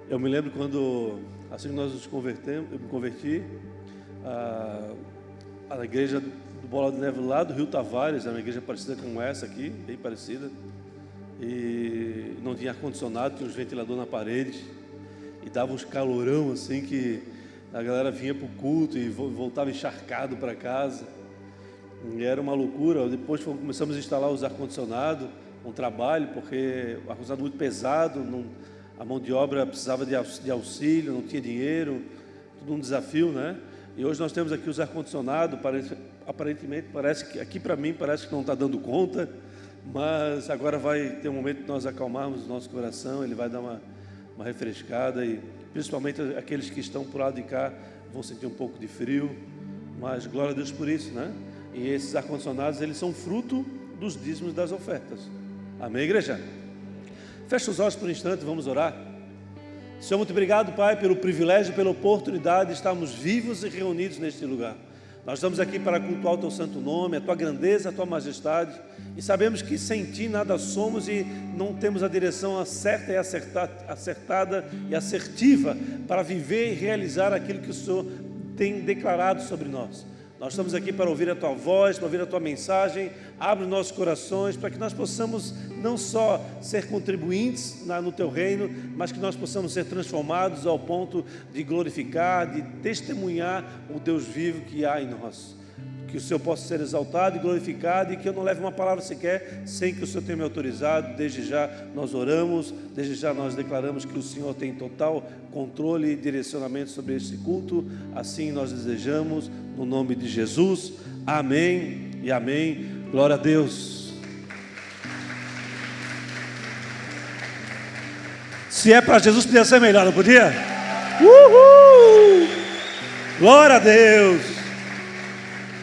Eu me lembro quando, assim que nós nos convertemos, eu me converti, a igreja do Bola de Neve lá do Rio Tavares, era uma igreja parecida com essa aqui, bem parecida, e não tinha ar-condicionado, tinha uns ventiladores na parede, e dava uns calorão assim que a galera vinha para o culto e voltava encharcado para casa, e era uma loucura. Depois começamos a instalar os ar-condicionado, um trabalho, porque o ar-condicionado muito pesado, a mão de obra precisava de auxílio, não tinha dinheiro, tudo um desafio, né? E hoje nós temos aqui os ar-condicionado, aparentemente parece que, aqui para mim, parece que não está dando conta, mas agora vai ter um momento de nós acalmarmos o nosso coração, ele vai dar uma refrescada, e principalmente aqueles que estão por lado de cá vão sentir um pouco de frio, mas glória a Deus por isso, né? E esses ar-condicionados, eles são fruto dos dízimos das ofertas. Amém, igreja? Fecha os olhos por um instante, vamos orar. Senhor, muito obrigado, Pai, pelo privilégio, pela oportunidade de estarmos vivos e reunidos neste lugar. Nós estamos aqui para cultuar o Teu santo nome, a Tua grandeza, a Tua majestade, e sabemos que sem Ti nada somos e não temos a direção certa e acertada e assertiva para viver e realizar aquilo que o Senhor tem declarado sobre nós. Nós estamos aqui para ouvir a Tua voz, para ouvir a Tua mensagem. Abre os nossos corações para que nós possamos não só ser contribuintes no Teu reino, mas que nós possamos ser transformados ao ponto de glorificar, de testemunhar o Deus vivo que há em nós. Que o Senhor possa ser exaltado e glorificado, e que eu não leve uma palavra sequer sem que o Senhor tenha me autorizado. Desde já nós oramos, desde já nós declaramos que o Senhor tem total controle e direcionamento sobre este culto. Assim nós desejamos, no nome de Jesus. Amém e amém. Glória a Deus. Se é para Jesus, podia ser melhor, não podia? Uhul! Glória a Deus.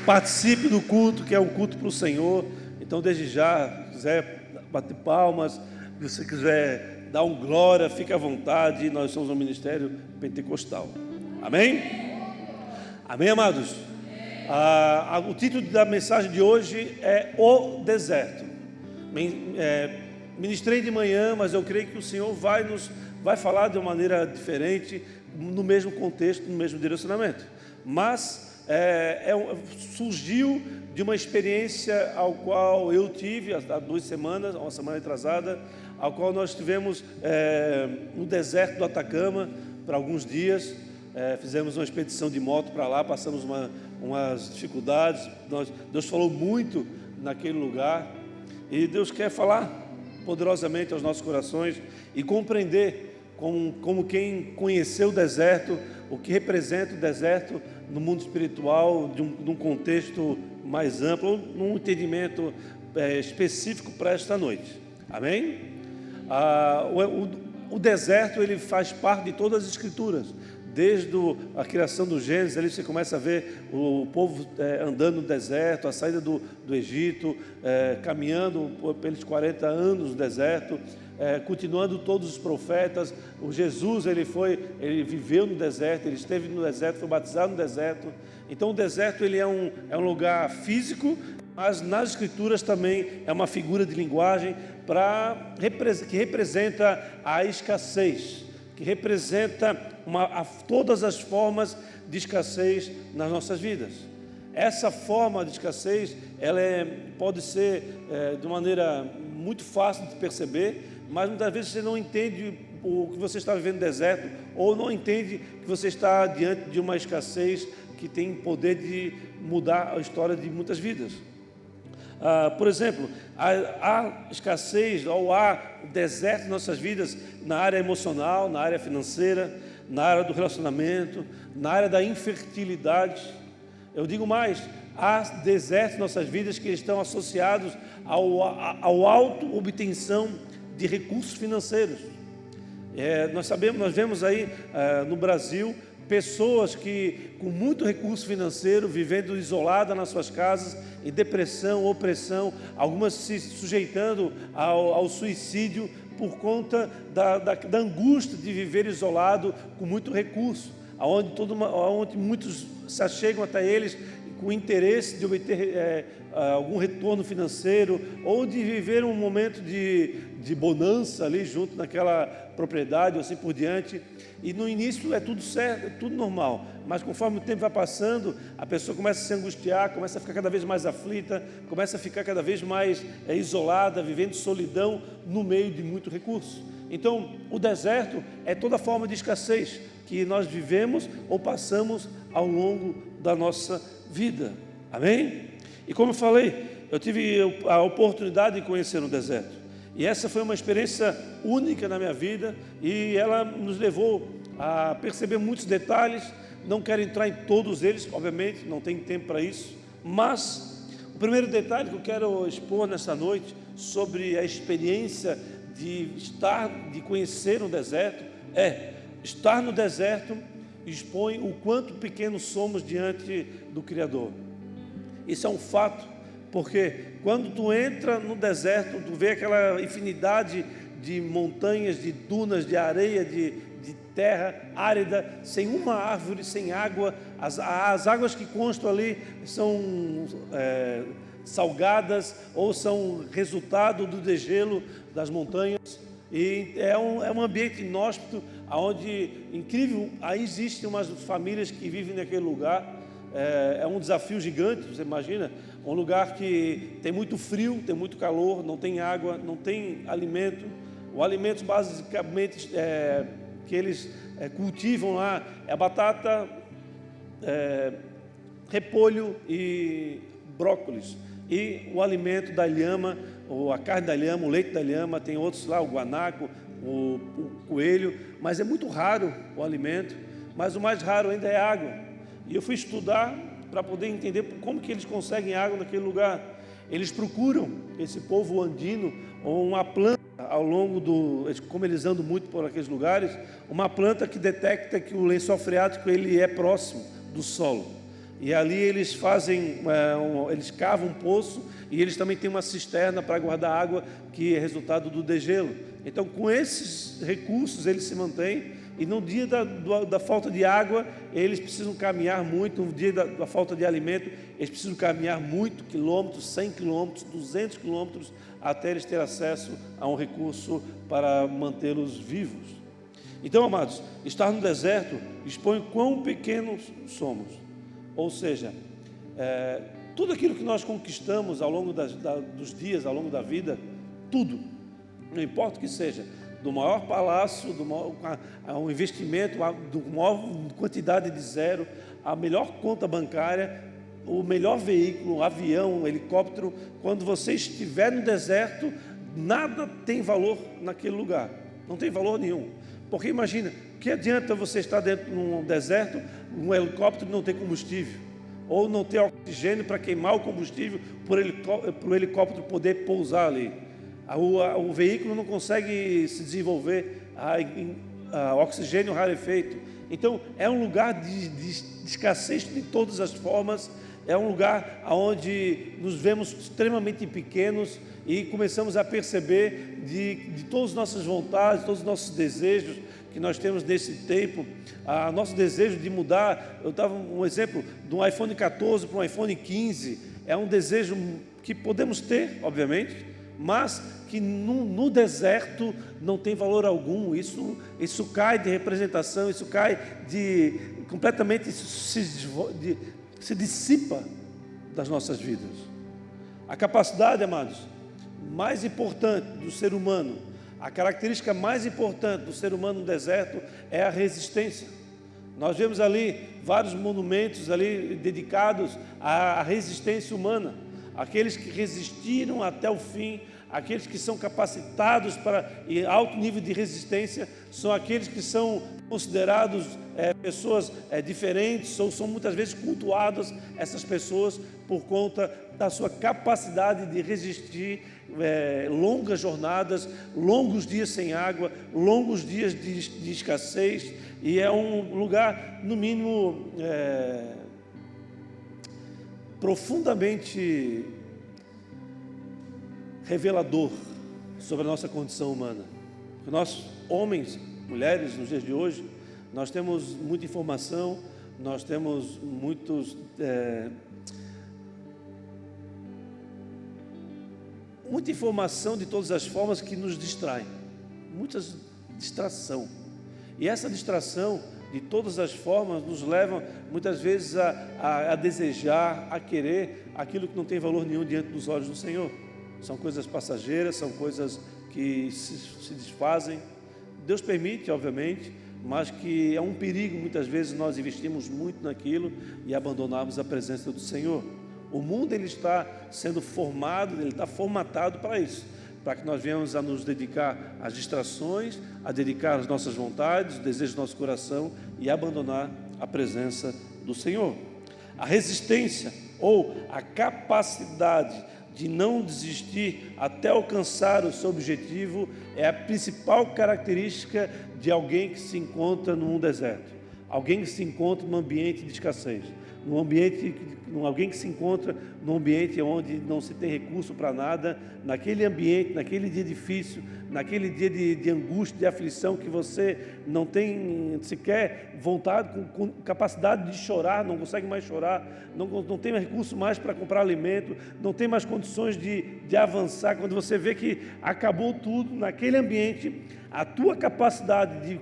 Participe do culto, que é um culto para o Senhor. Então, desde já, se quiser bater palmas, se você quiser dar um glória, fique à vontade. Nós somos um ministério pentecostal. Amém? Amém, amados? O título da mensagem de hoje é O Deserto. Ministrei de manhã, mas eu creio que o Senhor vai falar de uma maneira diferente, no mesmo contexto, no mesmo direcionamento. Mas surgiu de uma experiência ao qual eu tive há 2 semanas, uma semana atrasada, ao qual nós estivemos no deserto do Atacama por alguns dias. Fizemos uma expedição de moto para lá, passamos umas dificuldades. Deus falou muito naquele lugar, e Deus quer falar poderosamente aos nossos corações e compreender como quem conheceu o deserto, o que representa o deserto no mundo espiritual, de um contexto mais amplo, num entendimento específico para esta noite. Amém? O deserto, ele faz parte de todas as escrituras. Desde a criação do Gênesis, ali você começa a ver o povo andando no deserto, a saída do Egito, caminhando pelos 40 anos no deserto, continuando todos os profetas. O Jesus, ele viveu no deserto, ele esteve no deserto, foi batizado no deserto. Então o deserto, ele é um lugar físico, mas nas escrituras também é uma figura de linguagem que representa a escassez, que representa todas as formas de escassez nas nossas vidas. Essa forma de escassez, ela pode ser de maneira muito fácil de perceber, mas muitas vezes você não entende o que você está vivendo no deserto, ou não entende que você está diante de uma escassez que tem poder de mudar a história de muitas vidas. Por exemplo, há escassez ou há deserto em nossas vidas na área emocional, na área financeira, na área do relacionamento, na área da infertilidade. Eu digo mais, há desertos em nossas vidas que estão associados ao auto-obtenção de recursos financeiros. Nós vemos aí no Brasil pessoas que com muito recurso financeiro, vivendo isoladas nas suas casas, em depressão, opressão, algumas se sujeitando ao suicídio por conta da angústia de viver isolado com muito recurso, onde muitos se achegam até eles com interesse de obter algum retorno financeiro, ou de viver um momento de de bonança ali junto naquela propriedade, ou assim por diante. E no início é tudo certo, é tudo normal, mas conforme o tempo vai passando, a pessoa começa a se angustiar, começa a ficar cada vez mais aflita, começa a ficar cada vez mais isolada, vivendo solidão no meio de muito recurso. Então, o deserto é toda forma de escassez que nós vivemos ou passamos ao longo da nossa vida. Amém? E como eu falei, eu tive a oportunidade de conhecer o deserto. E essa foi uma experiência única na minha vida e ela nos levou a perceber muitos detalhes. Não quero entrar em todos eles, obviamente, não tem tempo para isso. Mas o primeiro detalhe que eu quero expor nessa noite sobre a experiência de conhecer o deserto é: estar no deserto expõe o quanto pequenos somos diante do Criador. Isso é um fato, porque quando tu entra no deserto, tu vê aquela infinidade de montanhas, de dunas, de areia, de terra árida, sem uma árvore, sem água. As águas que constam ali são salgadas ou são resultado do degelo das montanhas. E é um ambiente inóspito, onde, incrível, aí existem umas famílias que vivem naquele lugar. É um desafio gigante, você imagina, um lugar que tem muito frio, tem muito calor, não tem água, não tem alimento. O alimento basicamente que eles cultivam lá é batata, repolho e brócolis. E o alimento da lhama, ou a carne da lhama, o leite da lhama, tem outros lá, o guanaco, o coelho, mas é muito raro o alimento, mas o mais raro ainda é água. E eu fui estudar para poder entender como que eles conseguem água naquele lugar. Eles procuram, esse povo andino, uma planta ao longo como eles andam muito por aqueles lugares, uma planta que detecta que o lençol freático ele é próximo do solo. E ali eles eles cavam um poço e eles também têm uma cisterna para guardar água, que é resultado do degelo. Então, com esses recursos eles se mantêm. E no dia da falta de água, eles precisam caminhar muito. No dia da falta de alimento, eles precisam caminhar muito, quilômetros, 100 quilômetros, 200 quilômetros, até eles terem acesso a um recurso para mantê-los vivos. Então, amados, estar no deserto expõe quão pequenos somos. Ou seja, tudo aquilo que nós conquistamos ao longo dos dias, ao longo da vida, tudo, não importa o que seja, do maior palácio, um investimento, do maior quantidade de zero, a melhor conta bancária, o melhor veículo, um avião, um helicóptero, quando você estiver no deserto, nada tem valor naquele lugar, não tem valor nenhum. Porque imagina, que adianta você estar dentro de um deserto, um helicóptero não ter combustível, ou não ter oxigênio para queimar o combustível para o helicóptero poder pousar ali. O veículo não consegue se desenvolver, oxigênio rarefeito. Então é um lugar de escassez de todas as formas. É um lugar onde nos vemos extremamente pequenos e começamos a perceber de todas as nossas vontades, todos os nossos desejos que nós temos nesse tempo, nosso desejo de mudar. Eu estava um exemplo de um iPhone 14 para um iPhone 15, é um desejo que podemos ter, obviamente, mas que no deserto não tem valor algum. Isso cai de representação, isso cai completamente, se dissipa das nossas vidas. A capacidade, amados, mais importante do ser humano, a característica mais importante do ser humano no deserto é a resistência. Nós vemos ali vários monumentos ali dedicados à resistência humana, aqueles que resistiram até o fim. Aqueles que são capacitados para alto nível de resistência são aqueles que são considerados pessoas diferentes, ou são muitas vezes cultuadas, essas pessoas, por conta da sua capacidade de resistir longas jornadas, longos dias sem água, longos dias de escassez. E é um lugar, no mínimo, profundamente revelador sobre a nossa condição humana. Nós, homens, mulheres, nos dias de hoje, nós temos muita informação, nós temos muita informação de todas as formas que nos distrai, muita distração. E essa distração, de todas as formas, nos leva muitas vezes a desejar, a querer aquilo que não tem valor nenhum diante dos olhos do Senhor. São coisas passageiras, são coisas que se desfazem. Deus permite, obviamente, mas que é um perigo, muitas vezes nós investimos muito naquilo e abandonamos a presença do Senhor. O mundo ele está sendo formado, ele está formatado para isso, para que nós venhamos a nos dedicar às distrações, a dedicar às nossas vontades, o desejo do nosso coração e abandonar a presença do Senhor. A resistência ou a capacidade de não desistir até alcançar o seu objetivo é a principal característica de alguém que se encontra num deserto, alguém que se encontra num ambiente de escassez, alguém que se encontra num ambiente onde não se tem recurso para nada, naquele ambiente, naquele dia difícil, naquele dia de angústia, de aflição, que você não tem sequer vontade, com capacidade de chorar, não consegue mais chorar, não tem mais recurso mais para comprar alimento, não tem mais condições de avançar. Quando você vê que acabou tudo, naquele ambiente, a tua capacidade de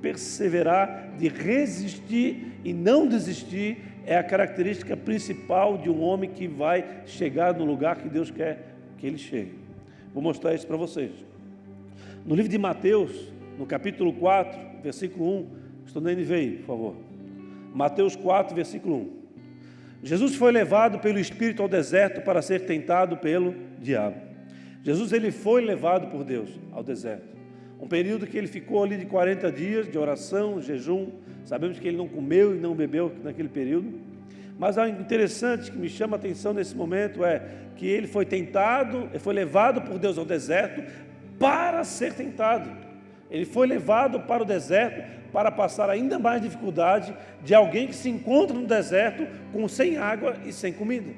perseverar, de resistir e não desistir, é a característica principal de um homem que vai chegar no lugar que Deus quer que ele chegue. Vou mostrar isso para vocês. No livro de Mateus, no capítulo 4, versículo 1, estou na NVI, por favor. Mateus 4, versículo 1. Jesus foi levado pelo Espírito ao deserto para ser tentado pelo diabo. Jesus ele foi levado por Deus ao deserto. Um período que ele ficou ali de 40 dias de oração, jejum. Sabemos que ele não comeu e não bebeu naquele período. Mas algo interessante que me chama a atenção nesse momento é que ele foi tentado, ele foi levado por Deus ao deserto para ser tentado. Ele foi levado para o deserto para passar ainda mais dificuldade de alguém que se encontra no deserto sem água e sem comida.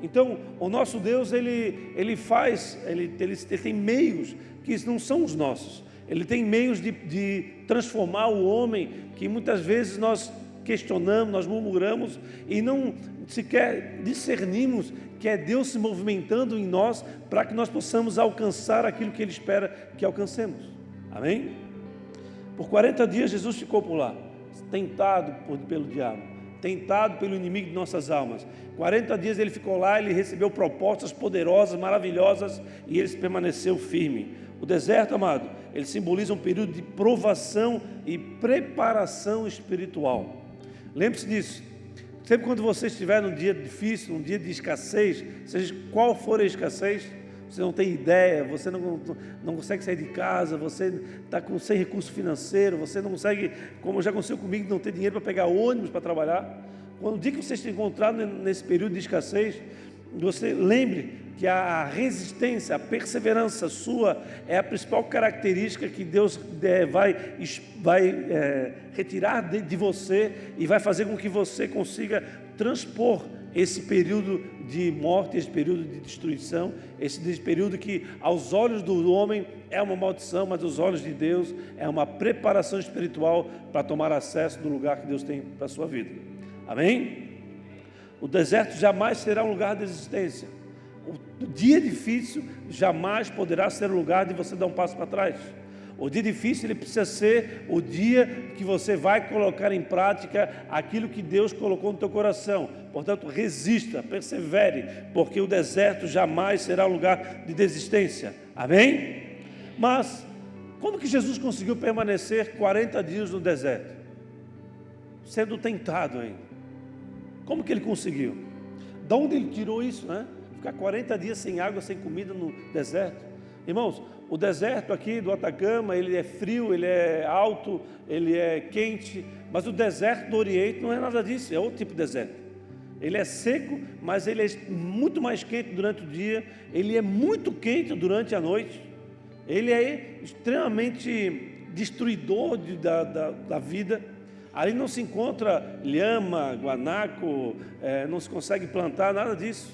Então, o nosso Deus, ele tem meios que não são os nossos. Ele tem meios de transformar o homem, que muitas vezes nós questionamos, nós murmuramos e não sequer discernimos que é Deus se movimentando em nós para que nós possamos alcançar aquilo que Ele espera que alcancemos. Amém? Por 40 dias Jesus ficou por lá, tentado pelo diabo, tentado pelo inimigo de nossas almas. 40 dias ele ficou lá, ele recebeu propostas poderosas, maravilhosas, e ele permaneceu firme. O deserto, amado, ele simboliza um período de provação e preparação espiritual. Lembre-se disso. Sempre quando você estiver num dia difícil, num dia de escassez, seja qual for a escassez, você não tem ideia, você não consegue sair de casa, você está sem recurso financeiro, você não consegue, como já aconteceu comigo, não ter dinheiro para pegar ônibus para trabalhar. Quando o dia que você se encontrar nesse período de escassez, você lembre que a resistência, a perseverança sua é a principal característica que Deus vai retirar de você e vai fazer com que você consiga transpor esse período de morte, esse período de destruição, esse período que aos olhos do homem é uma maldição, mas aos olhos de Deus é uma preparação espiritual para tomar acesso do lugar que Deus tem para a sua vida. Amém? O deserto jamais será um lugar de existência. O dia difícil jamais poderá ser um lugar de você dar um passo para trás. O dia difícil ele precisa ser o dia que você vai colocar em prática aquilo que Deus colocou no teu coração. Portanto, resista, persevere, porque o deserto jamais será um lugar de desistência. Amém? Mas, como que Jesus conseguiu permanecer 40 dias no deserto? Sendo tentado ainda. Como que ele conseguiu? De onde ele tirou isso, né? Ficar 40 dias sem água, sem comida no deserto. Irmãos, o deserto aqui do Atacama, ele é frio, ele é alto, ele é quente, mas o deserto do Oriente não é nada disso, é outro tipo de deserto. Ele é seco, mas ele é muito mais quente durante o dia, ele é muito quente durante a noite, ele é extremamente destruidor da vida. Ali não se encontra lhama, guanaco, não se consegue plantar, nada disso.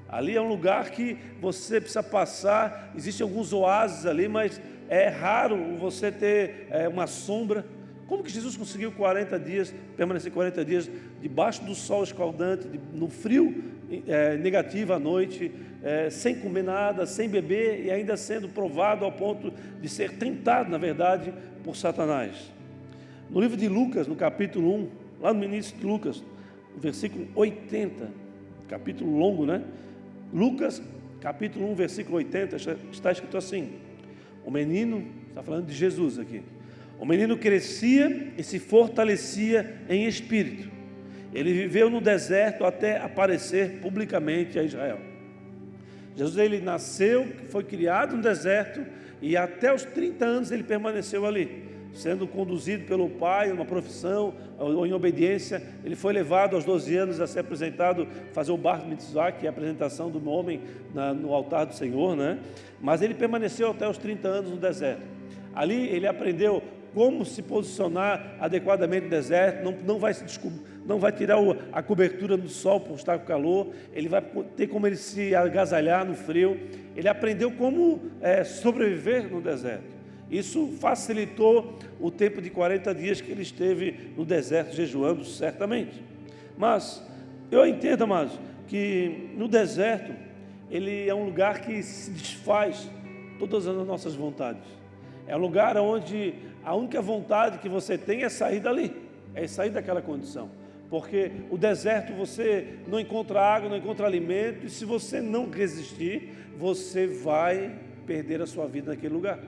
Ali é um lugar que você precisa passar, existem alguns oásis ali, mas é raro você ter uma sombra. Como que Jesus conseguiu 40 dias, permanecer 40 dias debaixo do sol escaldante, no frio, negativa à noite, sem comer nada, sem beber e ainda sendo provado ao ponto de ser tentado, na verdade, por Satanás. No livro de Lucas, no capítulo 1, lá no início de Lucas, versículo 80, capítulo longo, né? Lucas, capítulo 1, versículo 80, está escrito assim: o menino, está falando de Jesus aqui, o menino crescia e se fortalecia em espírito. Ele viveu no deserto até aparecer publicamente a Israel. Jesus, ele nasceu, foi criado no deserto e até os 30 anos ele permaneceu ali, sendo conduzido pelo pai, uma profissão, ou em obediência. Ele foi levado aos 12 anos a ser apresentado, fazer o Bar Mitzvah, que é a apresentação do homem no altar do Senhor, né? Mas ele permaneceu até os 30 anos no deserto. Ali ele aprendeu como se posicionar adequadamente no deserto, não vai tirar a cobertura do sol por estar com calor, ele vai ter como ele se agasalhar no frio. Ele aprendeu como sobreviver no deserto. Isso facilitou o tempo de 40 dias que ele esteve no deserto jejuando, certamente. Mas eu entendo, amados, que no deserto ele é um lugar que se desfaz todas as nossas vontades. É um lugar onde a única vontade que você tem é sair dali, é sair daquela condição. Porque o deserto você não encontra água, não encontra alimento, e se você não resistir, você vai perder a sua vida naquele lugar.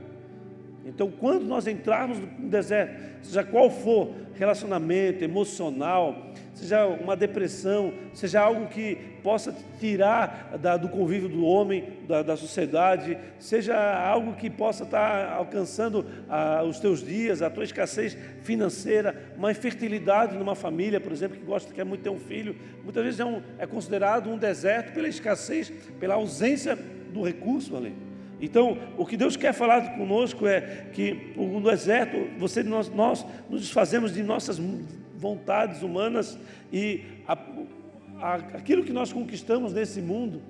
Então, quando nós entrarmos no deserto, seja qual for relacionamento emocional, seja uma depressão, seja algo que possa te tirar do convívio do homem, da sociedade, seja algo que possa estar alcançando os teus dias, a tua escassez financeira, uma infertilidade numa família, por exemplo, que quer muito ter um filho, muitas vezes é considerado um deserto pela escassez, pela ausência do recurso ali. Então, o que Deus quer falar conosco é que no deserto nós nos desfazemos de nossas vontades humanas e aquilo que nós conquistamos nesse mundo,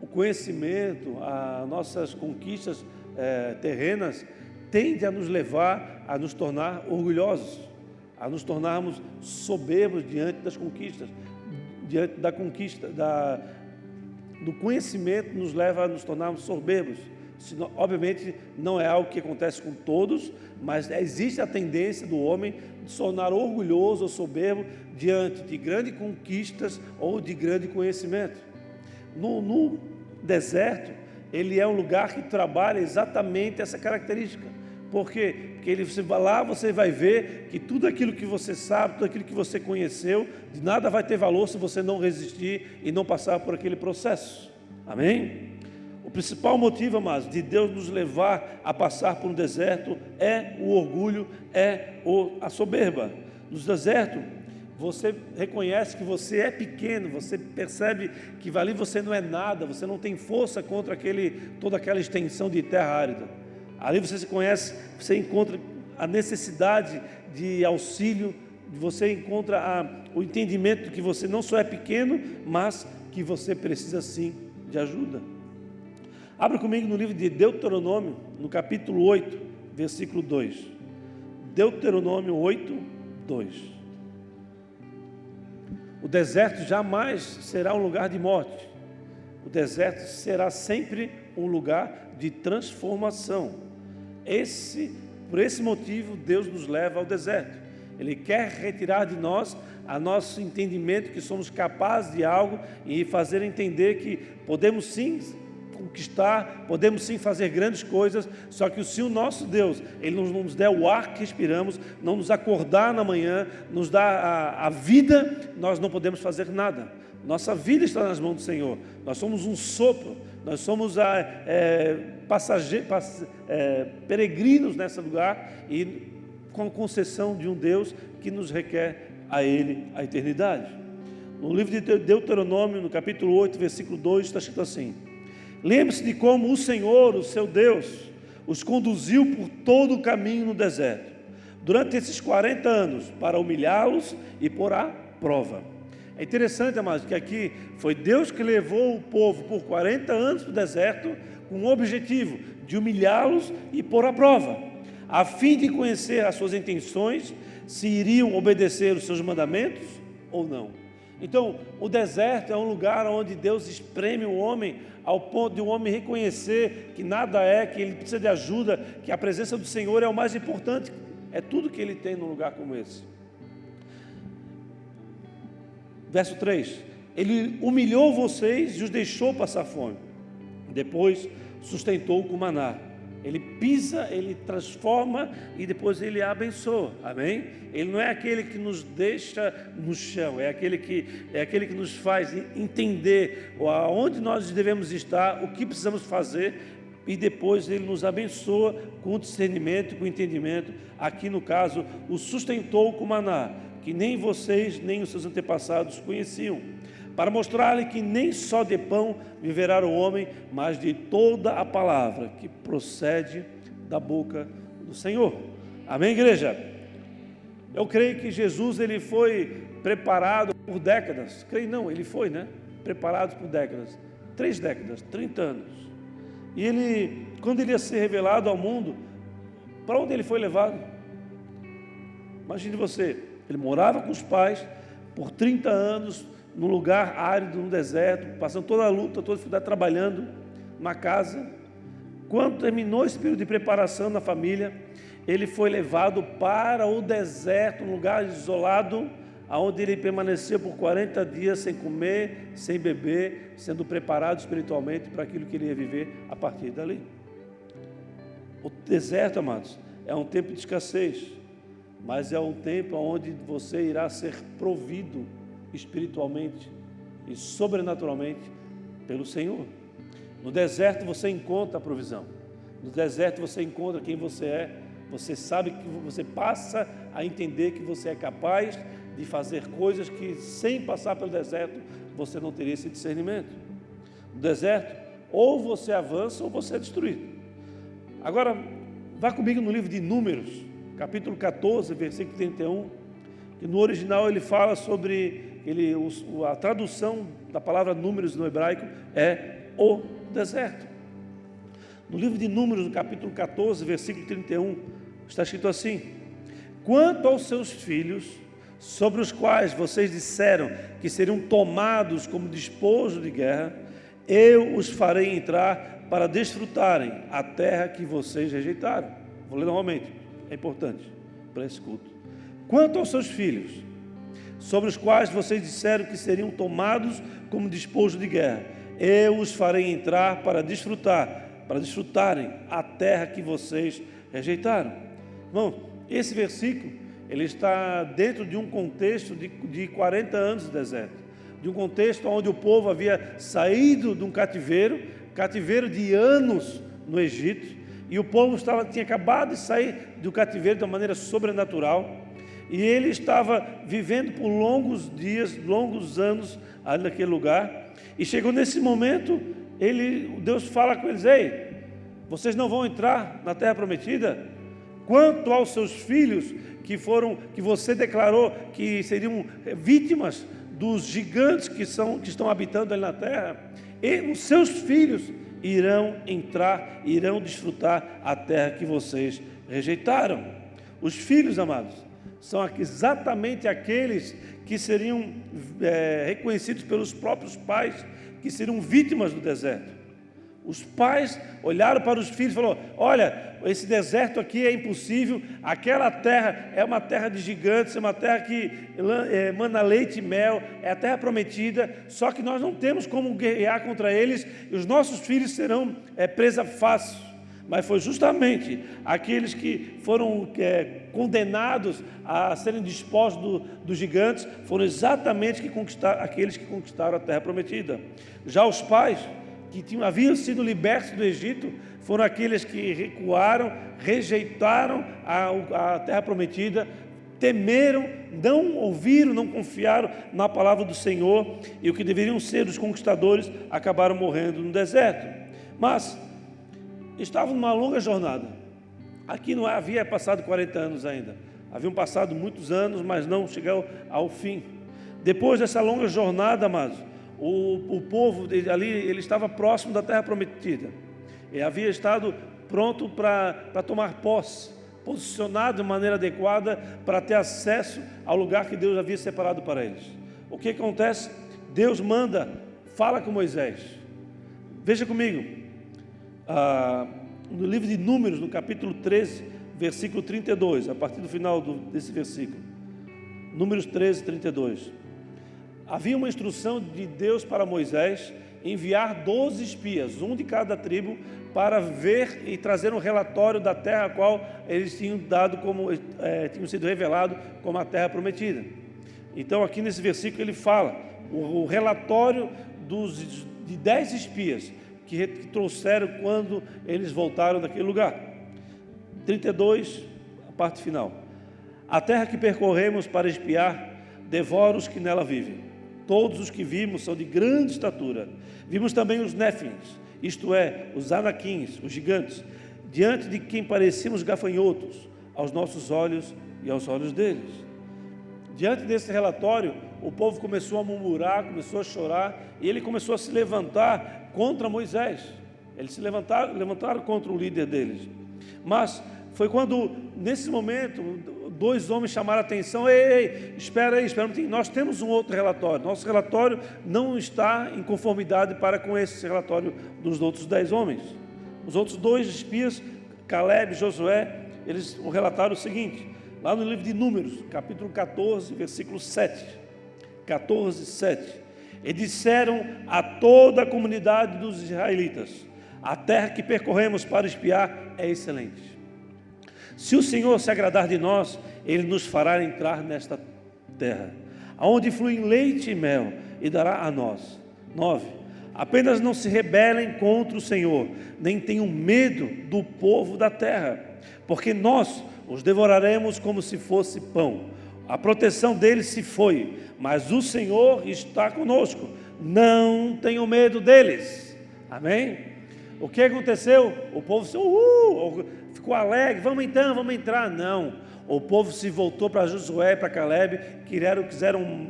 o conhecimento, as nossas conquistas terrenas, tende a nos levar a nos tornar orgulhosos, a nos tornarmos soberbos diante das conquistas, diante da conquista do conhecimento nos leva a nos tornarmos soberbos. Obviamente não é algo que acontece com todos, mas existe a tendência do homem de se tornar orgulhoso ou soberbo diante de grandes conquistas ou de grande conhecimento. No deserto, ele é um lugar que trabalha exatamente essa característica. Por quê? Porque você vai ver que tudo aquilo que você sabe, tudo aquilo que você conheceu, de nada vai ter valor se você não resistir e não passar por aquele processo. Amém? O principal motivo, amados, de Deus nos levar a passar por um deserto é o orgulho, a soberba. No deserto, você reconhece que você é pequeno, você percebe que ali você não é nada, você não tem força contra toda aquela extensão de terra árida. Ali você encontra a necessidade de auxílio, você encontra o entendimento de que você não só é pequeno, mas que você precisa sim de ajuda. Abra comigo no livro de Deuteronômio, no capítulo 8, versículo 2. Deuteronômio 8, 2. O deserto jamais será um lugar de morte. O deserto será sempre um lugar de transformação. Por esse motivo, Deus nos leva ao deserto. Ele quer retirar de nós a nosso entendimento que somos capazes de algo e fazer entender que podemos sim conquistar, podemos sim fazer grandes coisas, só que se o nosso Deus, Ele não nos der o ar que respiramos, não nos acordar na manhã, nos dá a vida, nós não podemos fazer nada. Nossa vida está nas mãos do Senhor. Nós somos um sopro, nós somos peregrinos nesse lugar e com a concessão de um Deus que nos requer a Ele a eternidade. No livro de Deuteronômio, no capítulo 8, versículo 2, está escrito assim: lembre-se de como o Senhor, o seu Deus, os conduziu por todo o caminho no deserto, durante esses 40 anos, para humilhá-los e pôr à prova. É interessante, amados, que aqui foi Deus que levou o povo por 40 anos para o deserto, com o objetivo de humilhá-los e pôr à prova, a fim de conhecer as suas intenções, se iriam obedecer os seus mandamentos ou não. Então, o deserto é um lugar onde Deus espreme o homem ao ponto de o homem reconhecer que nada é, que ele precisa de ajuda, que a presença do Senhor é o mais importante, é tudo que ele tem num lugar como esse. Verso 3: Ele humilhou vocês e os deixou passar fome, depois sustentou com maná. Ele pisa, ele transforma e depois ele abençoa, amém? Ele não é aquele que nos deixa no chão, é aquele que nos faz entender aonde nós devemos estar, o que precisamos fazer, e depois ele nos abençoa com discernimento, com entendimento. Aqui no caso, o sustentou com maná, que nem vocês nem os seus antepassados conheciam, para mostrar-lhe que nem só de pão viverá o homem, mas de toda a palavra que procede da boca do Senhor. Amém, igreja? Eu creio que Jesus ele foi preparado por décadas. Creio não, ele foi, preparado por décadas. 3 décadas, 30 anos. E ele, quando ele ia ser revelado ao mundo, para onde ele foi levado? Imagine você, ele morava com os pais por 30 anos, num lugar árido, no deserto, passando toda a luta, toda a dificuldade, trabalhando numa casa. Quando terminou esse período de preparação na família, ele foi levado para o deserto, um lugar isolado, onde ele permaneceu por 40 dias sem comer, sem beber, sendo preparado espiritualmente para aquilo que ele ia viver a partir dali. O deserto, amados, é um tempo de escassez, mas é um tempo onde você irá ser provido espiritualmente e sobrenaturalmente pelo Senhor. No deserto você encontra a provisão, no deserto você encontra quem você é, você sabe que você passa a entender que você é capaz de fazer coisas que sem passar pelo deserto você não teria esse discernimento. No deserto, ou você avança ou você é destruído. Agora, vá comigo no livro de Números, capítulo 14, versículo 31, que no original ele fala sobre a tradução da palavra números no hebraico é o deserto. No livro de Números, no capítulo 14, versículo 31, está escrito assim: quanto aos seus filhos, sobre os quais vocês disseram que seriam tomados como despojo de guerra, eu os farei entrar para desfrutarem a terra que vocês rejeitaram. Vou ler novamente, é importante para esse culto. Quanto aos seus filhos, sobre os quais vocês disseram que seriam tomados como despojo de guerra, eu os farei entrar para desfrutarem a terra que vocês rejeitaram. Irmão, esse versículo, ele está dentro de um contexto de 40 anos de deserto, de um contexto onde o povo havia saído de um cativeiro de anos no Egito, e o povo tinha acabado de sair do cativeiro de uma maneira sobrenatural, e ele estava vivendo por longos dias, longos anos ali naquele lugar, e chegou nesse momento, Deus fala com eles: ei, vocês não vão entrar na terra prometida? Quanto aos seus filhos que você declarou que seriam vítimas dos gigantes que estão habitando ali na terra, e os seus filhos irão entrar, irão desfrutar a terra que vocês rejeitaram. Os filhos, amados, são exatamente aqueles que seriam reconhecidos pelos próprios pais, que seriam vítimas do deserto. Os pais olharam para os filhos e falaram: olha, esse deserto aqui é impossível, aquela terra é uma terra de gigantes, é uma terra que emana leite e mel, é a terra prometida, só que nós não temos como guerrear contra eles, e os nossos filhos serão presa fácil. Mas foi justamente aqueles que foram condenados a serem dispostos dos gigantes, foram exatamente aqueles que conquistaram a terra prometida. Já os pais que haviam sido libertos do Egito foram aqueles que recuaram, rejeitaram a terra prometida, temeram, não ouviram, não confiaram na palavra do Senhor, e o que deveriam ser os conquistadores acabaram morrendo no deserto. Mas estavam numa longa jornada. Aqui não havia passado 40 anos ainda, haviam passado muitos anos, mas não chegou ao fim. Depois dessa longa jornada, amados, o povo ali, ele estava próximo da terra prometida, ele havia estado pronto para tomar posse, posicionado de maneira adequada para ter acesso ao lugar que Deus havia separado para eles. o que acontece? Deus fala com Moisés. Veja comigo, no livro de Números, no capítulo 13, versículo 32, a partir do final desse versículo. Números 13, 32. Havia uma instrução de Deus para Moisés enviar 12 espias, um de cada tribo, para ver e trazer um relatório da terra a qual eles tinham dado tinham sido revelado como a terra prometida. Então aqui nesse versículo ele fala o relatório de 10 espias que trouxeram quando eles voltaram daquele lugar. 32, a parte final. A terra que percorremos para espiar devora os que nela vivem. Todos os que vimos são de grande estatura. Vimos também os Néfins, isto é, os Anaquins, os gigantes, diante de quem parecíamos gafanhotos, aos nossos olhos e aos olhos deles. Diante desse relatório, o povo começou a murmurar, começou a chorar, e ele começou a se levantar contra Moisés. Eles se levantaram contra o líder deles. Mas foi quando, nesse momento, 2 homens chamaram a atenção. Ei, espera aí, nós temos um outro relatório. Nosso relatório não está em conformidade com esse relatório dos outros 10 homens. Os outros 2 espias, Caleb e Josué, eles relataram o seguinte, lá no livro de Números, capítulo 14, versículo 7. 14, 7. E disseram a toda a comunidade dos israelitas: a terra que percorremos para espiar é excelente. Se o Senhor se agradar de nós, Ele nos fará entrar nesta terra, aonde fluem leite e mel, e dará a nós. 9. Apenas não se rebelem contra o Senhor, nem tenham medo do povo da terra, porque nós os devoraremos como se fosse pão. A proteção deles se foi, mas o Senhor está conosco. Não tenham medo deles. Amém? O que aconteceu? O povo ficou alegre, vamos entrar. Não, o povo se voltou para Josué e para Caleb, quiseram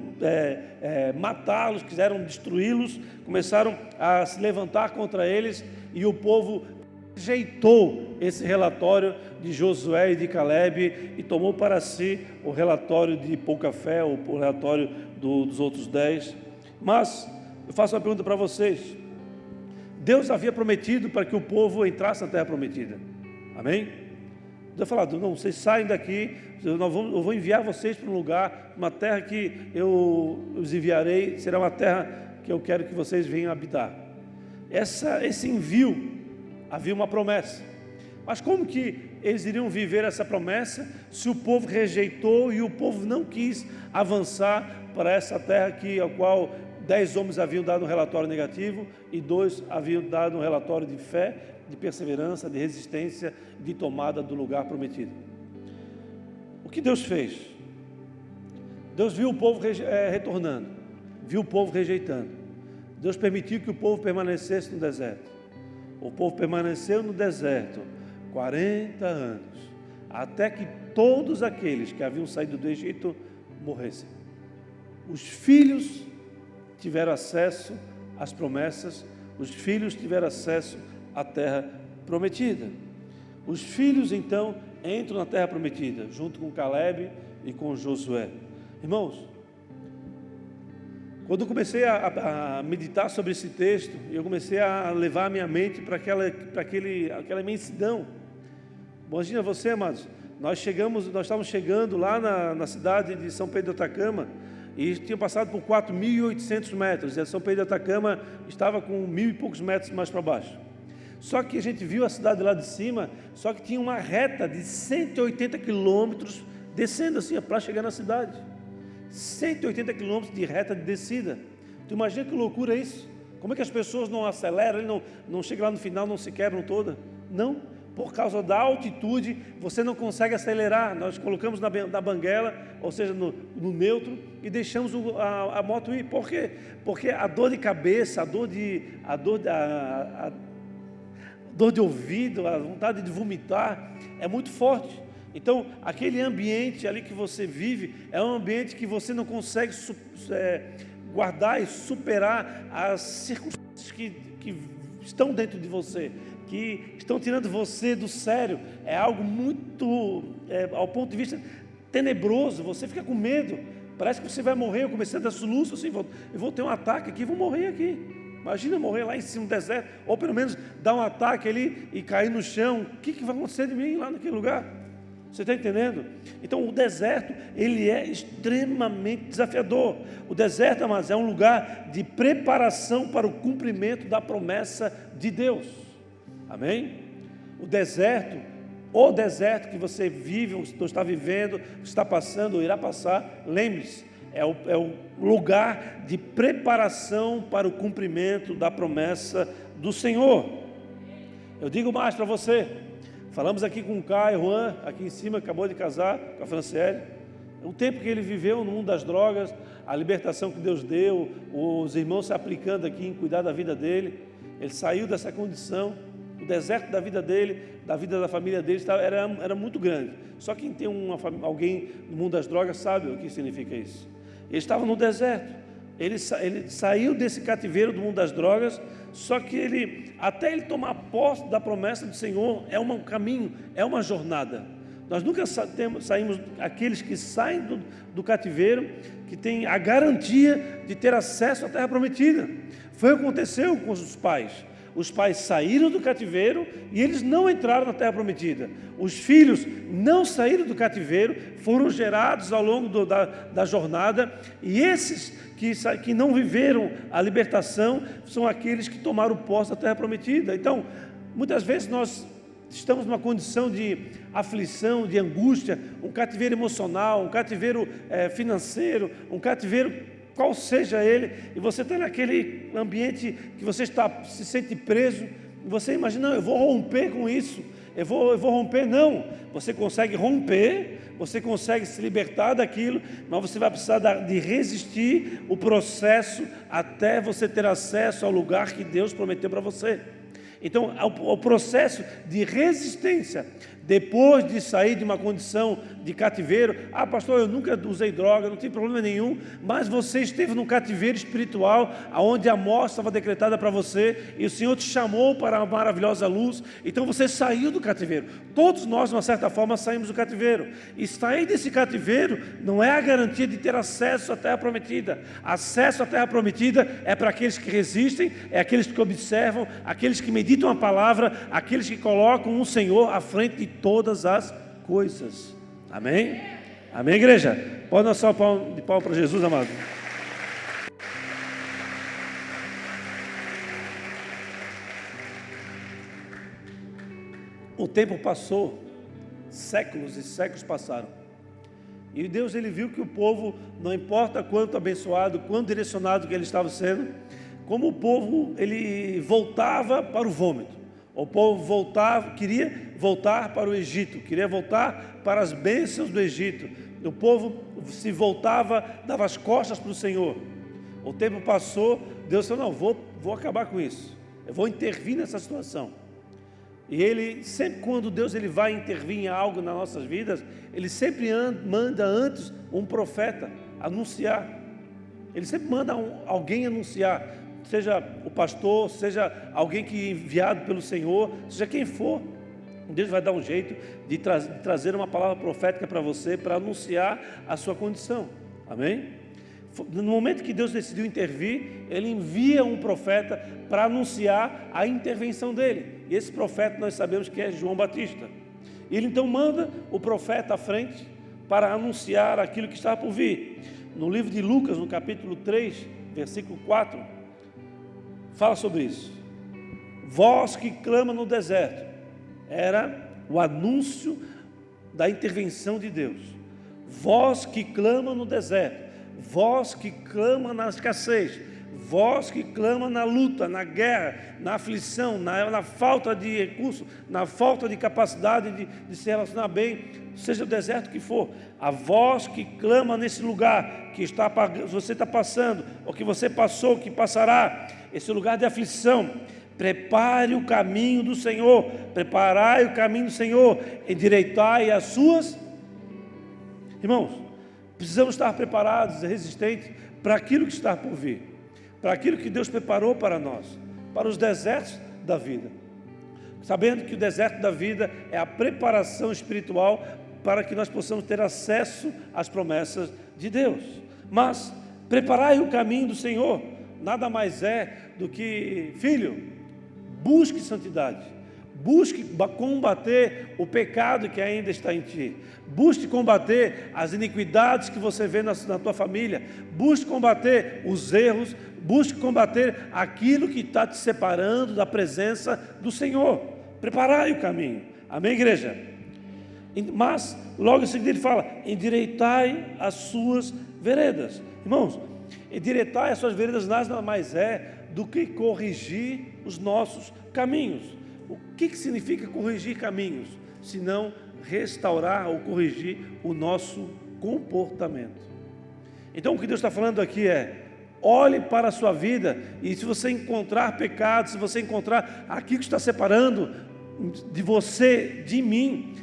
matá-los, quiseram destruí-los, começaram a se levantar contra eles, e o povo rejeitou esse relatório de Josué e de Caleb e tomou para si o relatório de pouca fé, o relatório dos outros 10. Mas eu faço uma pergunta para vocês. Deus havia prometido para que o povo entrasse na terra prometida. Amém? Deus falou: não, vocês saem daqui, eu vou enviar vocês para um lugar, uma terra que eu os enviarei, será uma terra que eu quero que vocês venham habitar. Esse envio, havia uma promessa. Mas como que eles iriam viver essa promessa se o povo rejeitou e o povo não quis avançar para essa terra ao qual 10 homens haviam dado um relatório negativo e 2 haviam dado um relatório de fé, de perseverança, de resistência, de tomada do lugar prometido? O que Deus fez? Deus viu o povo retornando, viu o povo rejeitando. Deus permitiu que o povo permanecesse no deserto. O povo permaneceu no deserto 40 anos, até que todos aqueles que haviam saído do Egito morressem. Os filhos tiveram acesso às promessas, os filhos tiveram acesso à terra prometida. Os filhos então entram na terra prometida, junto com Caleb e com Josué. Irmãos, quando eu comecei a meditar sobre esse texto, eu comecei a levar a minha mente para aquela imensidão. Imagina você, amados, nós estávamos chegando lá na cidade de São Pedro de Atacama, e tinham passado por 4.800 metros, e a São Pedro de Atacama estava com 1.000 e poucos metros mais para baixo. Só que a gente viu a cidade lá de cima, só que tinha uma reta de 180 quilômetros descendo assim, para chegar na cidade. 180 quilômetros de reta de descida. Tu imagina que loucura é isso? Como é que as pessoas não aceleram, não chegam lá no final, não se quebram toda? Não, por causa da altitude, você não consegue acelerar. Nós colocamos na banguela, ou seja, no neutro, e deixamos a moto ir. Por quê? Porque a dor de cabeça, a dor de ouvido, a vontade de vomitar é muito forte. Então, aquele ambiente ali que você vive é um ambiente que você não consegue guardar e superar as circunstâncias que estão dentro de você, que estão tirando você do sério. É algo muito, ao ponto de vista tenebroso, você fica com medo. Parece que você vai morrer. Eu comecei a dar soluço, assim, eu vou ter um ataque aqui, vou morrer aqui. Imagina morrer lá em cima do deserto, ou pelo menos dar um ataque ali e cair no chão. O que vai acontecer de mim lá naquele lugar? Você está entendendo? Então o deserto, ele é extremamente desafiador. O deserto, amados, é um lugar de preparação para o cumprimento da promessa de Deus. Amém? O deserto que você vive, ou está vivendo, está passando ou irá passar, lembre-se, é o lugar de preparação para o cumprimento da promessa do Senhor. Eu digo mais para você. Falamos aqui com o Caio, Juan, aqui em cima, acabou de casar com a Franciele. O tempo que ele viveu no mundo das drogas, a libertação que Deus deu, os irmãos se aplicando aqui em cuidar da vida dele. Ele saiu dessa condição. O deserto da vida dele, da vida da família dele, era muito grande. Só quem tem alguém no mundo das drogas sabe o que significa isso. Ele estava no deserto. Ele saiu desse cativeiro do mundo das drogas, só que até ele tomar posse da promessa do Senhor, é um caminho, é uma jornada. Nós nunca saímos, aqueles que saem do cativeiro, que têm a garantia de ter acesso à terra prometida. Foi o que aconteceu com os pais. Os pais saíram do cativeiro e eles não entraram na terra prometida. Os filhos não saíram do cativeiro, foram gerados ao longo da jornada, e esses que não viveram a libertação são aqueles que tomaram posse da terra prometida. Então, muitas vezes nós estamos numa condição de aflição, de angústia, um cativeiro emocional, um cativeiro financeiro, um cativeiro qual seja ele, e você está naquele ambiente que você se sente preso, e você imagina, não, eu vou romper com isso, eu vou romper. Não, você consegue romper, você consegue se libertar daquilo, mas você vai precisar de resistir o processo até você ter acesso ao lugar que Deus prometeu para você. Então, o processo de resistência, depois de sair de uma condição de cativeiro, pastor, eu nunca usei droga, não tem problema nenhum, mas você esteve num cativeiro espiritual, onde a morte estava decretada para você, e o Senhor te chamou para a maravilhosa luz, então você saiu do cativeiro. Todos nós, de uma certa forma, saímos do cativeiro, e sair desse cativeiro não é a garantia de ter acesso à terra prometida. Acesso à terra prometida é para aqueles que resistem, é aqueles que observam, aqueles que meditam a palavra, aqueles que colocam o Senhor à frente de todas as coisas. Amém? Amém, igreja? Pode dar só de pau para Jesus, amado. O tempo passou, séculos e séculos passaram, e Deus, ele viu que o povo, não importa quanto abençoado, quanto direcionado que ele estava sendo, como o povo, ele voltava para o vômito. O povo queria voltar para o Egito, queria voltar para as bênçãos do Egito. O povo se voltava, dava as costas para o Senhor. O tempo passou, Deus falou, não, vou acabar com isso. Eu vou intervir nessa situação. E ele, sempre quando Deus ele vai intervir em algo nas nossas vidas, ele sempre manda antes um profeta anunciar. Ele sempre manda alguém anunciar. Seja o pastor, seja alguém que é enviado pelo Senhor, seja quem for, Deus vai dar um jeito de trazer uma palavra profética para você, para anunciar a sua condição. Amém? No momento que Deus decidiu intervir, Ele envia um profeta para anunciar a intervenção dele. E esse profeta nós sabemos que é João Batista. Ele então manda o profeta à frente para anunciar aquilo que está por vir. No livro de Lucas, no capítulo 3, versículo 4, fala sobre isso. Voz que clama no deserto. Era o anúncio da intervenção de Deus. Voz que clama no deserto. Voz que clama na escassez. Voz que clama na luta, na guerra, na aflição, na falta de recurso, na falta de capacidade de se relacionar bem, seja o deserto que for. A voz que clama nesse lugar que você está passando, ou que você passou, que passará, esse lugar de aflição. Prepare o caminho do Senhor, preparai o caminho do Senhor, endireitai as suas. Irmãos, precisamos estar preparados e resistentes para aquilo que está por vir, para aquilo que Deus preparou para nós, para os desertos da vida, sabendo que o deserto da vida é a preparação espiritual para que nós possamos ter acesso às promessas de Deus. Mas preparai o caminho do Senhor, nada mais é do que, filho, busque santidade, busque combater o pecado que ainda está em ti, busque combater as iniquidades que você vê na tua família, busque combater os erros, busque combater aquilo que está te separando da presença do Senhor. Preparai o caminho. Amém, igreja? Mas logo em seguida ele fala: endireitai as suas veredas. Irmãos, endireitar as suas veredas nada mais é do que corrigir os nossos caminhos. O que significa corrigir caminhos? Senão restaurar ou corrigir o nosso comportamento. Então o que Deus está falando aqui é: olhe para a sua vida, e se você encontrar pecado, se você encontrar aquilo que está separando de você, de mim,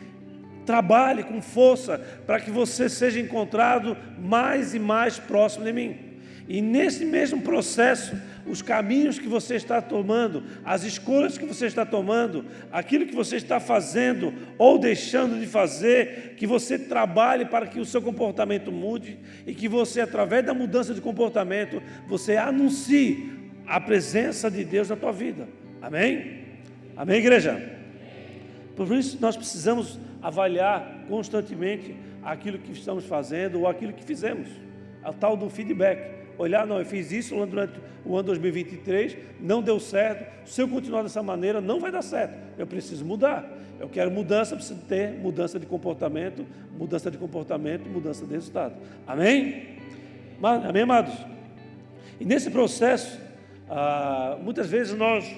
trabalhe com força para que você seja encontrado mais e mais próximo de mim. E nesse mesmo processo, os caminhos que você está tomando, as escolhas que você está tomando, aquilo que você está fazendo ou deixando de fazer, que você trabalhe para que o seu comportamento mude e que você, através da mudança de comportamento, você anuncie a presença de Deus na tua vida. Amém? Amém, igreja? Por isso nós precisamos avaliar constantemente aquilo que estamos fazendo ou aquilo que fizemos. A tal do feedback. Olhar, não, eu fiz isso durante o ano 2023, não deu certo. Se eu continuar dessa maneira, não vai dar certo. Eu preciso mudar. Eu quero mudança, preciso ter mudança de comportamento, mudança de resultado. Amém? Amém, amados? E nesse processo, muitas vezes nós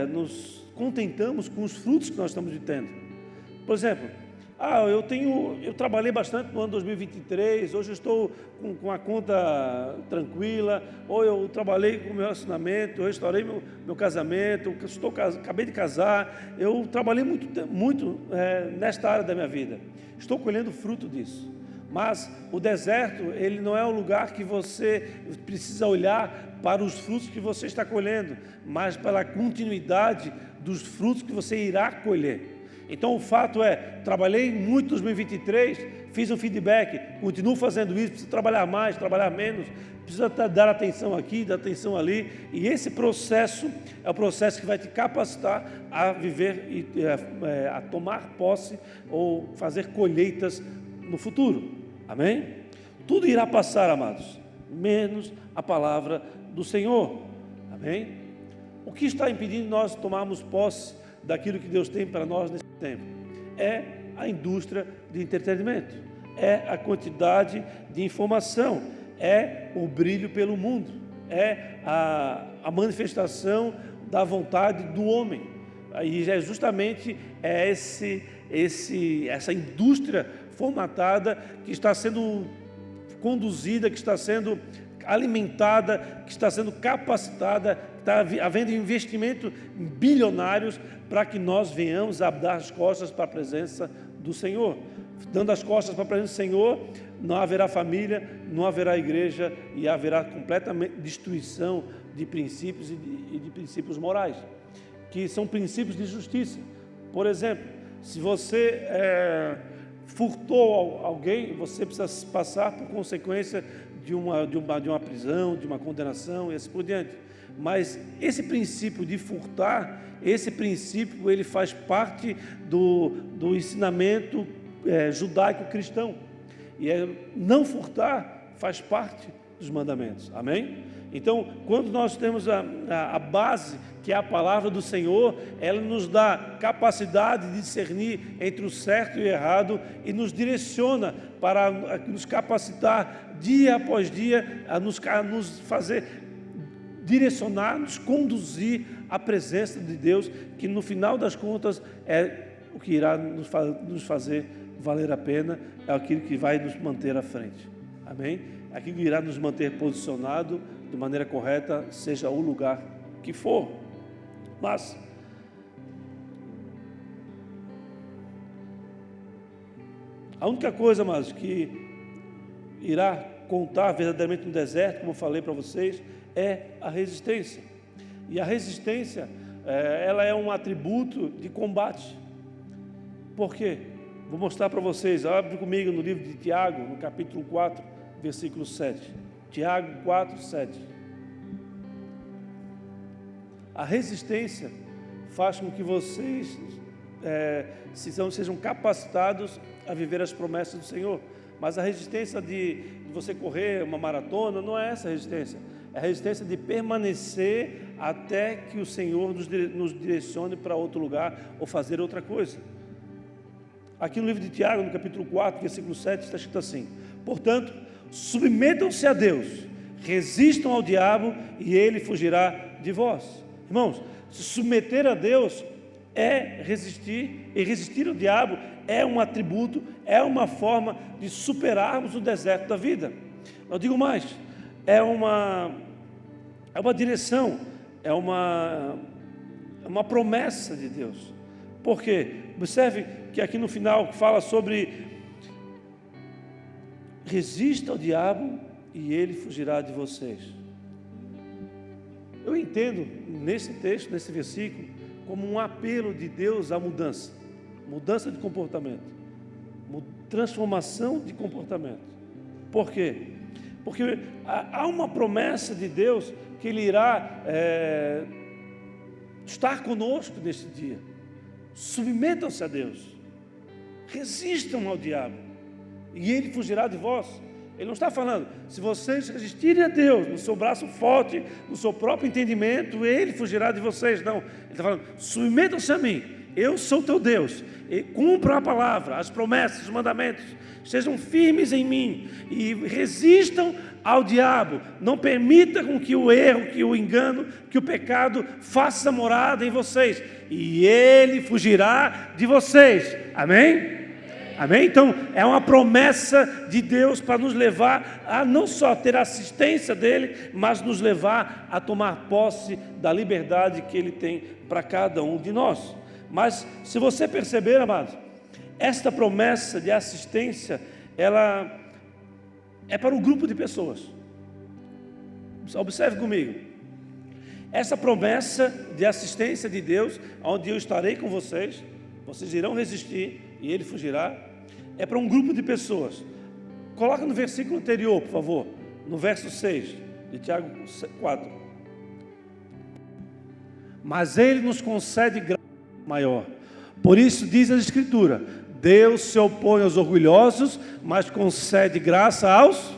nos contentamos com os frutos que nós estamos tendo. Por exemplo, eu trabalhei bastante no ano 2023, hoje eu estou com a conta tranquila, ou eu trabalhei com o meu relacionamento, eu restaurei meu casamento, acabei de casar, eu trabalhei muito nesta área da minha vida, estou colhendo fruto disso. Mas o deserto, ele não é um lugar que você precisa olhar para os frutos que você está colhendo, mas para a continuidade dos frutos que você irá colher. Então o fato é, trabalhei muito em 2023, fiz um feedback, continuo fazendo isso, preciso trabalhar mais, trabalhar menos, precisa dar atenção aqui, dar atenção ali, e esse processo é o processo que vai te capacitar a viver e a tomar posse ou fazer colheitas no futuro. Amém? Tudo irá passar, amados, menos a palavra do Senhor. Amém? O que está impedindo nós tomarmos posse daquilo que Deus tem para nós nesse tempo? É a indústria de entretenimento, é a quantidade de informação, é o brilho pelo mundo, é a manifestação da vontade do homem. E é justamente essa indústria formatada que está sendo conduzida, que está sendo alimentada, que está sendo capacitada, está havendo investimento bilionários para que nós venhamos a dar as costas para a presença do Senhor. Dando as costas para a presença do Senhor, não haverá família, não haverá igreja e haverá completamente destruição de princípios e de princípios morais, que são princípios de justiça. Por exemplo, se você furtou alguém, você precisa passar por consequência de uma prisão, de uma condenação e assim por diante. Mas esse princípio de furtar, esse princípio ele faz parte do ensinamento judaico-cristão. E não furtar faz parte dos mandamentos. Amém? Então, quando nós temos a base, que é a palavra do Senhor, ela nos dá capacidade de discernir entre o certo e o errado e nos direciona para nos capacitar dia após dia, a nos fazer direcionar, nos conduzir à presença de Deus, que no final das contas é o que irá nos fazer valer a pena, é aquilo que vai nos manter à frente. Amém? Aquilo que irá nos manter posicionado de maneira correta, seja o lugar que for. Mas a única coisa, amados, que irá contar verdadeiramente no deserto, como eu falei para vocês, é a resistência. E a resistência, ela é um atributo de combate. Por quê? Vou mostrar para vocês. Abre comigo no livro de Tiago, no capítulo 4, versículo 7. Tiago 4, 7. A resistência faz com que vocês sejam capacitados a viver as promessas do Senhor. Mas a resistência de você correr uma maratona não é essa a resistência. É a resistência de permanecer até que o Senhor nos direcione para outro lugar ou fazer outra coisa. Aqui no livro de Tiago, no capítulo 4, versículo 7, está escrito assim: portanto, submetam-se a Deus, resistam ao diabo e ele fugirá de vós. Irmãos, se submeter a Deus é resistir, e resistir ao diabo é um atributo, é uma forma de superarmos o deserto da vida. Eu digo mais, é uma direção, é uma promessa de Deus. Por quê? Observe que aqui no final fala sobre resista ao diabo e ele fugirá de vocês. Eu entendo nesse texto, nesse versículo, como um apelo de Deus à mudança de comportamento, transformação de comportamento. Por quê? Porque há uma promessa de Deus que Ele irá estar conosco neste dia. Submetam-se a Deus, resistam ao diabo e ele fugirá de vós. Ele não está falando, se vocês resistirem a Deus no seu braço forte, no seu próprio entendimento, ele fugirá de vocês. Não, ele está falando, submetam-se a mim, eu sou teu Deus, e cumpram a palavra, as promessas, os mandamentos, sejam firmes em mim e resistam ao diabo. Não permita com que o erro, que o engano, que o pecado faça morada em vocês, e ele fugirá de vocês. Amém? Amém? Então, é uma promessa de Deus para nos levar a não só ter a assistência dEle, mas nos levar a tomar posse da liberdade que Ele tem para cada um de nós. Mas, se você perceber, amados, esta promessa de assistência, ela é para um grupo de pessoas. Observe comigo. Essa promessa de assistência de Deus, onde eu estarei com vocês, vocês irão resistir e ele fugirá, é para um grupo de pessoas. Coloca no versículo anterior, por favor, no verso 6 de Tiago 4. Mas ele nos concede graça maior. Por isso diz a Escritura: Deus se opõe aos orgulhosos, mas concede graça aos...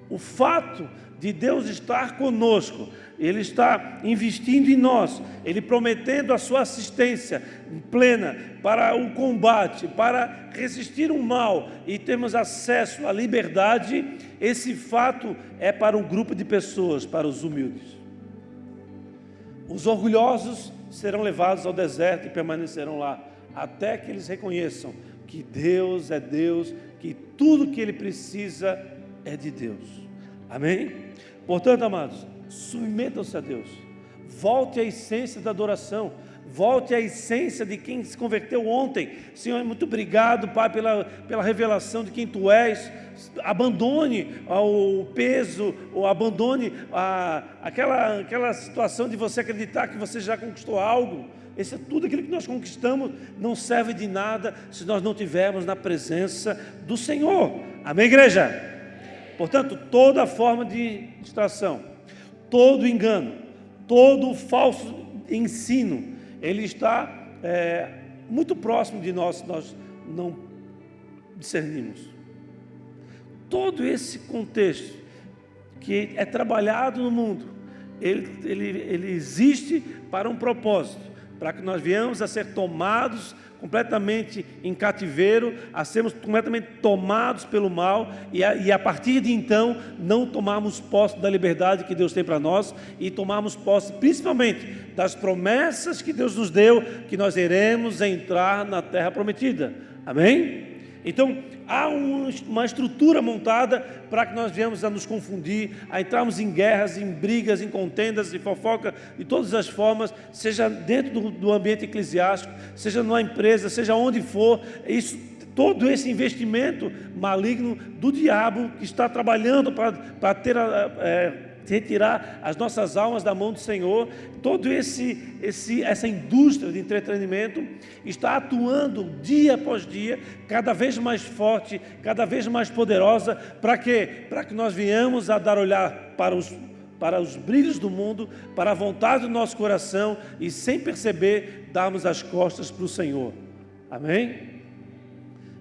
O fato de Deus estar conosco, Ele está investindo em nós, Ele prometendo a sua assistência plena para o combate, para resistir o mal e termos acesso à liberdade. Esse fato é para um grupo de pessoas, para os humildes. Os orgulhosos serão levados ao deserto e permanecerão lá, até que eles reconheçam que Deus é Deus, que tudo que Ele precisa é de Deus. Amém? Portanto, amados, submetam-se a Deus. Volte à essência da adoração. Volte à essência de quem se converteu ontem. Senhor, muito obrigado, Pai, pela revelação de quem Tu és. Abandone o peso, ou abandone aquela situação de você acreditar que você já conquistou algo. Tudo aquilo que nós conquistamos não serve de nada se nós não estivermos na presença do Senhor. Amém, igreja? Portanto, toda forma de distração, todo engano, todo falso ensino, ele está muito próximo de nós, se nós não discernimos. Todo esse contexto que é trabalhado no mundo, ele existe para um propósito, para que nós venhamos a ser tomados completamente em cativeiro, a sermos completamente tomados pelo mal e a partir de então não tomarmos posse da liberdade que Deus tem para nós e tomarmos posse principalmente das promessas que Deus nos deu, que nós iremos entrar na terra prometida. Amém? Então, há uma estrutura montada para que nós venhamos a nos confundir, a entrarmos em guerras, em brigas, em contendas, em fofoca, de todas as formas, seja dentro do ambiente eclesiástico, seja numa empresa, seja onde for. Todo esse investimento maligno do diabo que está trabalhando para ter retirar as nossas almas da mão do Senhor. Toda essa indústria de entretenimento está atuando dia após dia, cada vez mais forte, cada vez mais poderosa. Para quê? Para que nós venhamos a dar olhar para os brilhos do mundo, para a vontade do nosso coração e, sem perceber, darmos as costas para o Senhor. Amém?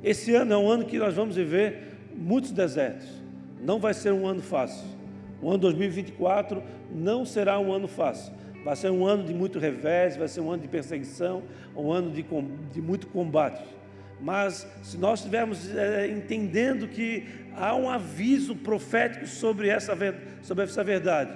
Esse ano é um ano que nós vamos viver muitos desertos. Não vai ser um ano fácil. O ano 2024 não será um ano fácil. Vai ser um ano de muito revés, vai ser um ano de perseguição, um ano de muito combate. Mas se nós estivermos entendendo que há um aviso profético sobre essa verdade,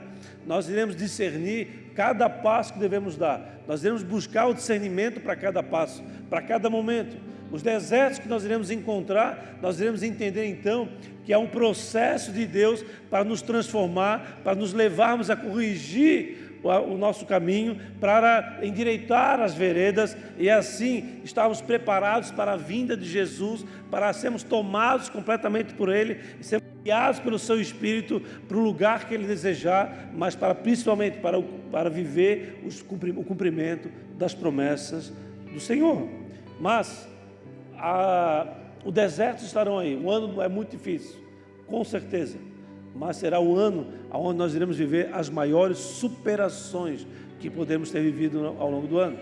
nós iremos discernir cada passo que devemos dar. Nós iremos buscar o discernimento para cada passo, para cada momento. Os desertos que nós iremos encontrar, nós iremos entender então que é um processo de Deus para nos transformar, para nos levarmos a corrigir o nosso caminho, para endireitar as veredas e assim estarmos preparados para a vinda de Jesus, para sermos tomados completamente por Ele e sermos guiados pelo Seu Espírito para o lugar que Ele desejar, mas principalmente para viver o cumprimento das promessas do Senhor. Mas o deserto estarão aí, o ano é muito difícil, com certeza, mas será o ano onde nós iremos viver as maiores superações que podemos ter vivido ao longo do ano.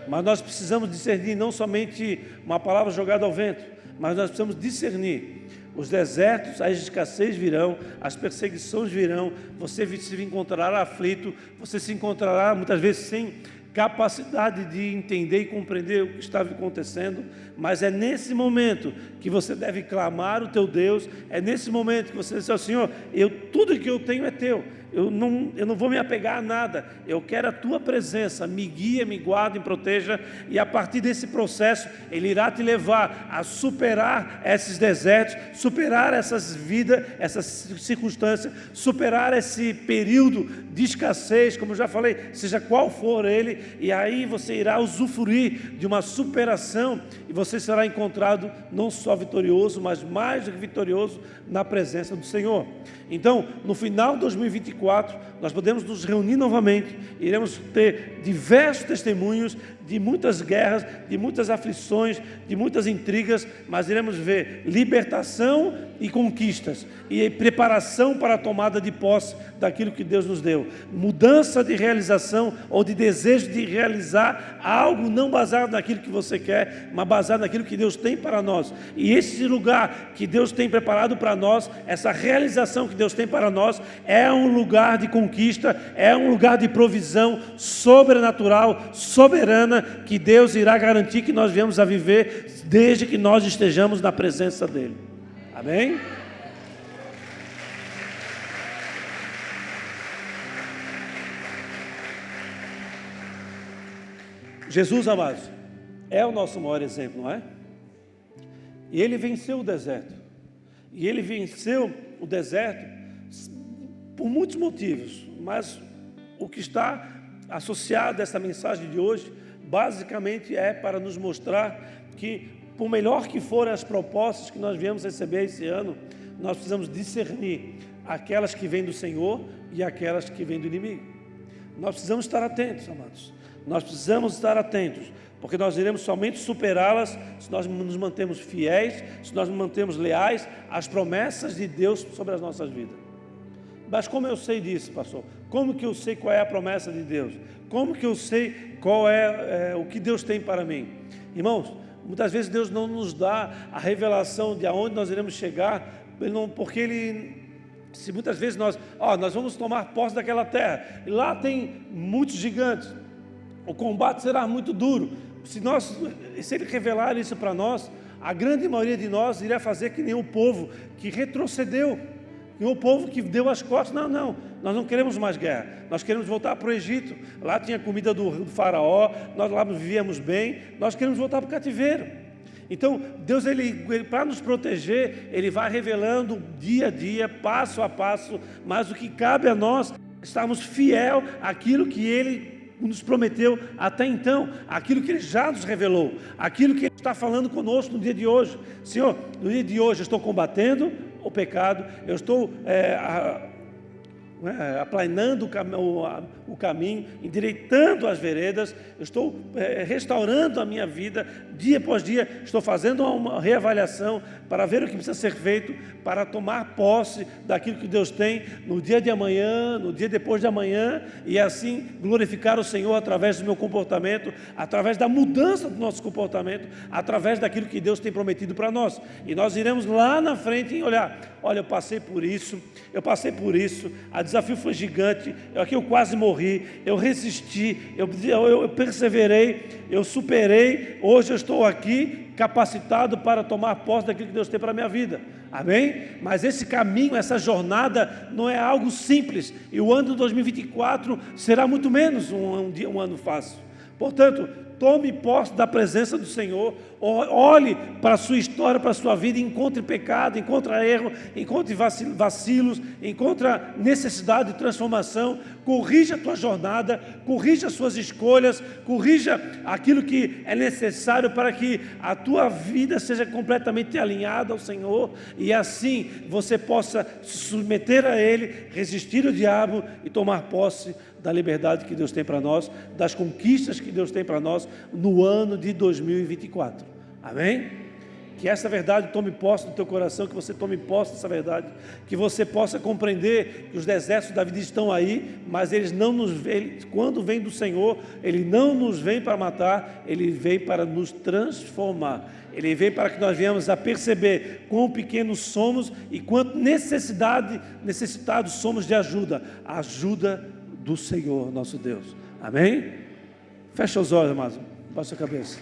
Mas nós precisamos discernir não somente uma palavra jogada ao vento, mas nós precisamos discernir. Os desertos, as escassez virão, as perseguições virão, você se encontrará aflito, você se encontrará muitas vezes sem capacidade de entender e compreender o que estava acontecendo, mas é nesse momento que você deve clamar o teu Deus, é nesse momento que você diz ao Senhor, tudo que eu tenho é teu, eu não vou me apegar a nada, eu quero a tua presença, me guia, me guarda, me proteja, e a partir desse processo, Ele irá te levar a superar esses desertos, superar essas vidas, essas circunstâncias, superar esse período de escassez, como eu já falei, seja qual for ele, e aí você irá usufruir de uma superação, e você será encontrado não só vitorioso, mas mais do que vitorioso na presença do Senhor. Então, no final de 2024, nós podemos nos reunir novamente, iremos ter diversos testemunhos de muitas guerras, de muitas aflições, de muitas intrigas, mas iremos ver libertação e conquistas, e preparação para a tomada de posse daquilo que Deus nos deu, mudança de realização ou de desejo de realizar algo não baseado naquilo que você quer, mas baseado naquilo que Deus tem para nós, e esse lugar que Deus tem preparado para nós, essa realização que Deus tem para nós, é um lugar de conquista, é um lugar de provisão sobrenatural, soberana, que Deus irá garantir que nós viemos a viver, desde que nós estejamos na presença dEle. Amém? Jesus, amados, é o nosso maior exemplo, não é? E Ele venceu o deserto. E Ele venceu o deserto por muitos motivos, mas o que está associado a essa mensagem de hoje, basicamente é para nos mostrar que, por melhor que forem as propostas que nós viemos receber esse ano, nós precisamos discernir aquelas que vêm do Senhor e aquelas que vêm do inimigo. Nós precisamos estar atentos, amados. Nós precisamos estar atentos, porque nós iremos somente superá-las se nós nos mantemos fiéis, se nós nos mantemos leais às promessas de Deus sobre as nossas vidas. Mas como eu sei disso, pastor? Como que eu sei qual é a promessa de Deus? Como que eu sei qual é o que Deus tem para mim? Irmãos, muitas vezes Deus não nos dá a revelação de aonde nós iremos chegar, porque se muitas vezes nós vamos tomar posse daquela terra, e lá tem muitos gigantes, o combate será muito duro. Se Ele revelar isso para nós, a grande maioria de nós irá fazer que nem o povo que retrocedeu, que o povo que deu as costas. Não, nós não queremos mais guerra, nós queremos voltar para o Egito, lá tinha comida do faraó, nós lá vivíamos bem, nós queremos voltar para o cativeiro. Então Deus, ele para nos proteger, Ele vai revelando dia a dia, passo a passo, mas o que cabe a nós, estarmos fiel àquilo que Ele nos prometeu até então, aquilo que Ele já nos revelou, aquilo que Ele está falando conosco no dia de hoje. Senhor, no dia de hoje eu estou combatendo o pecado, eu estou aplanando o caminho, endireitando as veredas, eu estou restaurando a minha vida, dia após dia, estou fazendo uma reavaliação para ver o que precisa ser feito, para tomar posse daquilo que Deus tem no dia de amanhã, no dia depois de amanhã, e assim glorificar o Senhor através do meu comportamento, através da mudança do nosso comportamento, através daquilo que Deus tem prometido para nós. E nós iremos lá na frente e olhar, olha, eu passei por isso, o desafio foi gigante, eu quase morri, eu resisti, eu perseverei, eu superei, hoje eu estou aqui capacitado para tomar posse daquilo que Deus tem para a minha vida, amém? Mas esse caminho, essa jornada não é algo simples, e o ano de 2024 será muito menos um ano fácil. Portanto, tome posse da presença do Senhor, olhe para a sua história, para a sua vida, encontre pecado, encontre erro, encontre vacilos, encontre necessidade de transformação, corrija a tua jornada, corrija as suas escolhas, corrija aquilo que é necessário para que a tua vida seja completamente alinhada ao Senhor, e assim você possa se submeter a Ele, resistir ao diabo e tomar posse da liberdade que Deus tem para nós, das conquistas que Deus tem para nós no ano de 2024, amém? Que essa verdade tome posse no teu coração, que você tome posse dessa verdade, que você possa compreender que os exércitos da vida estão aí, mas eles não nos vêm, quando vem do Senhor, Ele não nos vem para matar, Ele vem para nos transformar, Ele vem para que nós venhamos a perceber quão pequenos somos e quanto necessitados somos de ajuda, a ajuda do Senhor, nosso Deus, amém? Fecha os olhos, amados, baixa a cabeça.